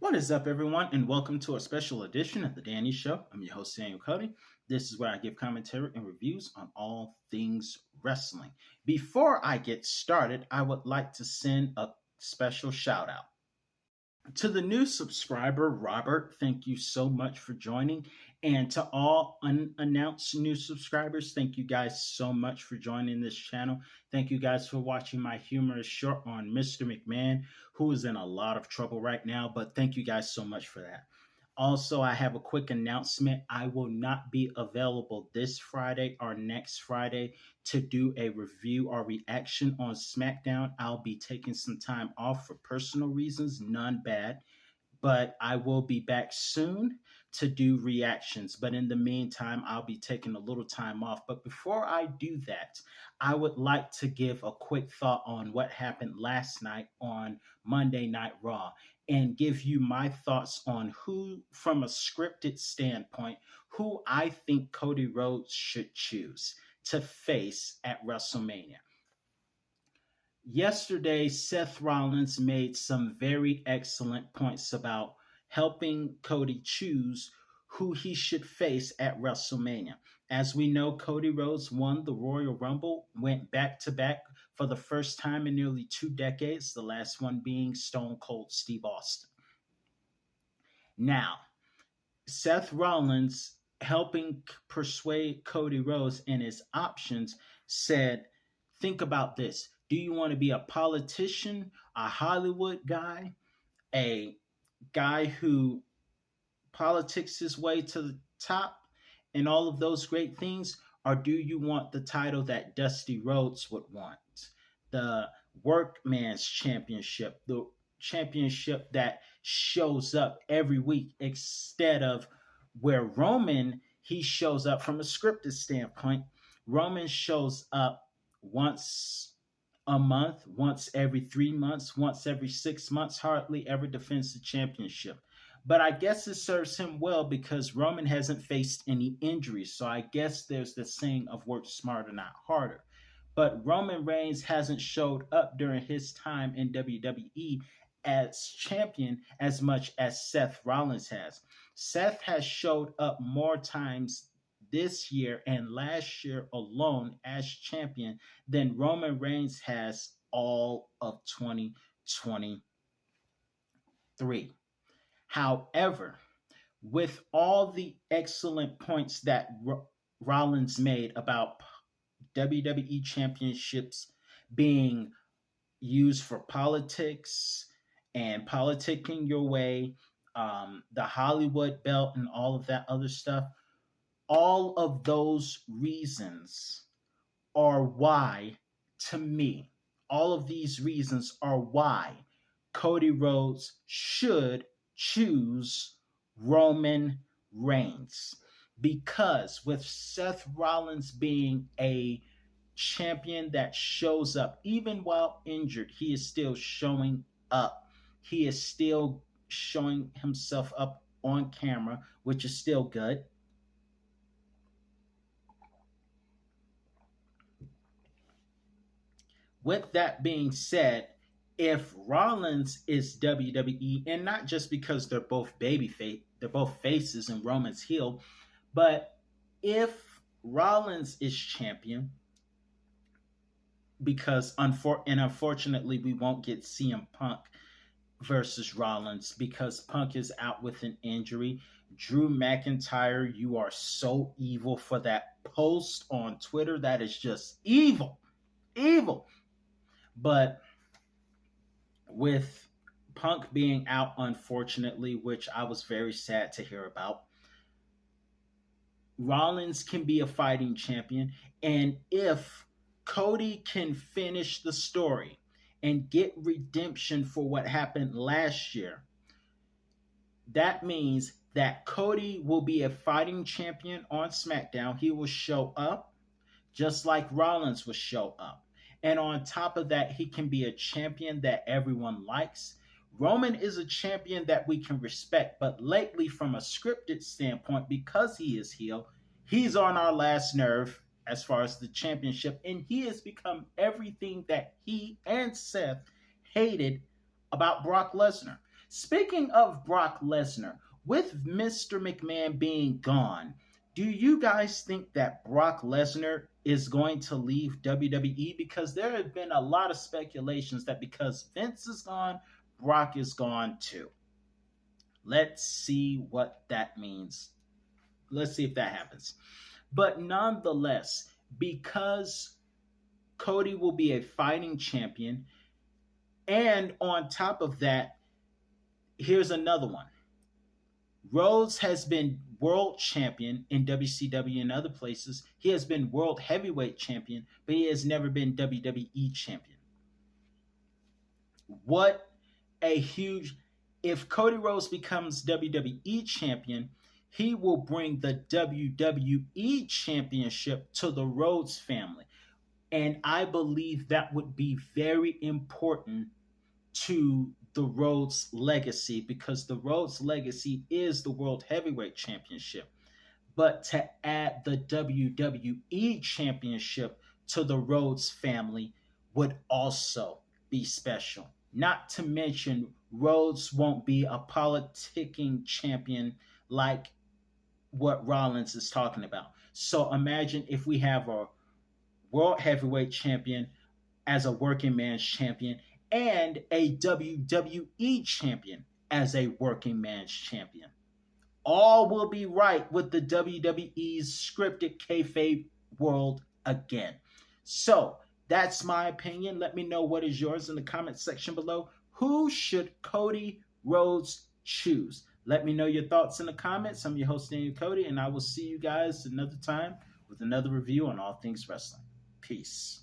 What is up, everyone, and welcome to a special edition of The Danny Show. I'm your host, Samuel Cody. This is where I give commentary and reviews on all things wrestling. Before I get started, I would like to send a special shout out to the new subscriber, Robert. Thank you so much for joining. And to all unannounced new subscribers, thank you guys so much for joining this channel. Thank you guys for watching my humorous short on Mr. McMahon, who is in a lot of trouble right now. But thank you guys so much for that. Also, I have a quick announcement. I will not be available this Friday or next Friday to do a review or reaction on SmackDown. I'll be taking some time off for personal reasons, none bad, but I will be back soon to do reactions. But in the meantime, I'll be taking a little time off. But before I do that, I would like to give a quick thought on what happened last night on Monday Night Raw and give you my thoughts on who, from a scripted standpoint, who I think Cody Rhodes should choose to face at WrestleMania. Yesterday, Seth Rollins made some very excellent points about helping Cody choose who he should face at WrestleMania. As we know, Cody Rhodes won the Royal Rumble, went back to back for the first time in nearly 2 decades, the last one being Stone Cold Steve Austin. Now, Seth Rollins, helping persuade Cody Rhodes in his options, said, think about this. Do you want to be a politician, a Hollywood guy, a guy who politics his way to the top and all of those great things? Or do you want the title that Dusty Rhodes would want? The Workman's Championship, the championship that shows up every week, instead of where Roman, he shows up from a scripted standpoint. Roman shows up once a month, once every 3 months, once every 6 months, hardly ever defends the championship. But I guess it serves him well because Roman hasn't faced any injuries. So I guess there's the saying of work smarter, not harder. But Roman Reigns hasn't showed up during his time in WWE as champion as much as Seth Rollins has. Seth has showed up more times this year and last year alone as champion than Roman Reigns has all of 2023. However, with all the excellent points that Rollins made about WWE championships being used for politics and politicking your way, the Hollywood belt and all of that other stuff, all of those reasons are why, to me, all of these reasons are why Cody Rhodes should choose Roman Reigns. Because with Seth Rollins being a champion that shows up, even while injured, he is still showing up. He is still showing himself up on camera, which is still good. With that being said, if Rollins is WWE, and not just because they're both they're both faces and Roman's heel, but if Rollins is champion, because unfortunately we won't get CM Punk versus Rollins because Punk is out with an injury. Drew McIntyre, you are so evil for that post on Twitter. That is just evil. Evil. But with Punk being out, unfortunately, which I was very sad to hear about, Rollins can be a fighting champion. And if Cody can finish the story and get redemption for what happened last year, that means that Cody will be a fighting champion on SmackDown. He will show up just like Rollins will show up. And on top of that, he can be a champion that everyone likes. Roman is a champion that we can respect, but lately, from a scripted standpoint, because he is heel, he's on our last nerve as far as the championship, and he has become everything that he and Seth hated about Brock Lesnar. Speaking of Brock Lesnar, with Mr. McMahon being gone, do you guys think that Brock Lesnar is going to leave WWE? Because there have been a lot of speculations that because Vince is gone, Brock is gone too. Let's see what that means. Let's see if that happens. But nonetheless, because Cody will be a fighting champion, and on top of that, here's another one. Rhodes has been world champion in WCW and other places. He has been world heavyweight champion, but he has never been WWE champion. What a huge. If Cody Rhodes becomes WWE champion, he will bring the WWE championship to the Rhodes family. And I believe that would be very important to the Rhodes legacy because the Rhodes legacy is the World Heavyweight Championship. But to add the WWE Championship to the Rhodes family would also be special. Not to mention, Rhodes won't be a politicking champion like what Rollins is talking about. So imagine if we have a World Heavyweight Champion as a working man's champion and a WWE champion as a working man's champion. All will be right with the WWE's scripted kayfabe world again. So that's my opinion. Let me know what is yours in the comment section below. Who should Cody Rhodes choose? Let me know your thoughts in the comments. I'm your host, Daniel Cody, and I will see you guys another time with another review on all things wrestling. Peace.